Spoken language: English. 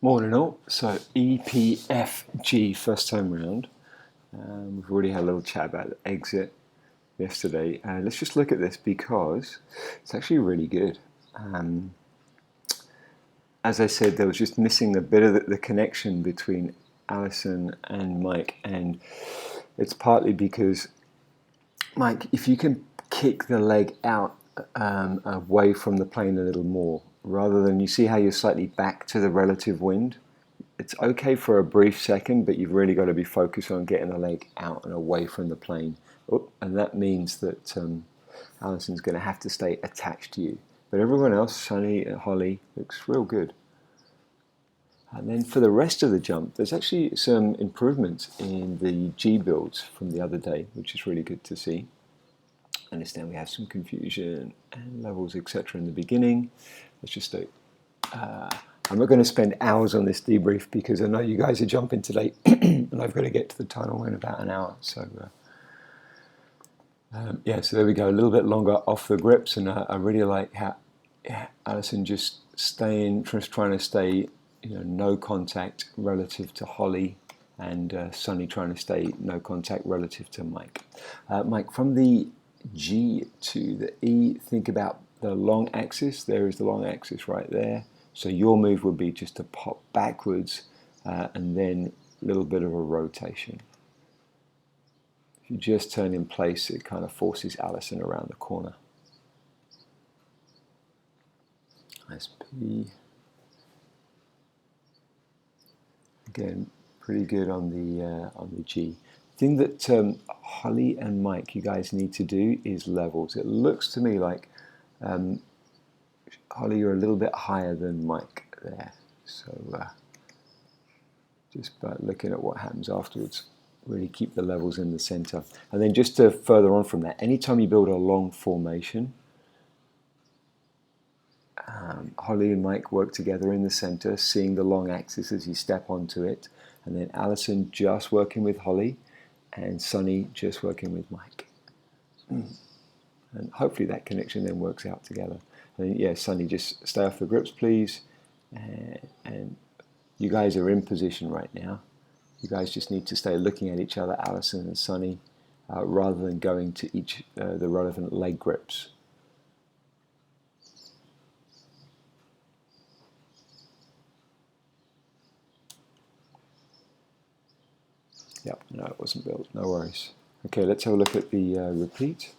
Morning all. So Epfg first time round. We've already had a little chat about the exit yesterday. Let's just look at this because it's actually really good. Um, as I said, there was just missing a bit of the connection between Alison and Mike, and it's partly because Mike, if you can kick the leg out away from the plane a little more, rather than you see how you're slightly back to the relative wind. It's okay for a brief second, but you've really got to be focused on getting the leg out and away from the plane. Oh, and that means that Alison's going to have to stay attached to you. But everyone else, Sunny and Holly, looks real good. And then for the rest of the jump, there's actually some improvements in the G builds from the other day, which is really good to see. I understand we have some confusion and levels, etc. in the beginning. Let's just do I'm not going to spend hours on this debrief because I know you guys are jumping today and I've got to get to the tunnel in about an hour. So yeah, so there we go, a little bit longer off the grips, and I really like how Alison just trying to stay, no contact relative to Holly, and Sunny trying to stay no contact relative to Mike. Mike, from the G to the E, think about the long axis. There is the long axis right there. So your move would be just to pop backwards and then a little bit of a rotation. If you just turn in place, it kind of forces Alison around the corner. Nice P. Again, pretty good on the G. The thing that Holly and Mike, you guys need to do is levels. It looks to me like Holly, you're a little bit higher than Mike there, so just by looking at what happens afterwards, really keep the levels in the center. And then just to further on from that, anytime you build a long formation, Holly and Mike work together in the center, seeing the long axis as you step onto it, and then Alison just working with Holly, and Sunny just working with Mike. And hopefully that connection then works out together. And yeah, Sunny, just stay off the grips, please. And you guys are in position right now. You guys just need to stay looking at each other, Alison and Sunny, rather than going to each the relevant leg grips. Yep, no, it wasn't built. No worries. Okay, let's have a look at the repeat.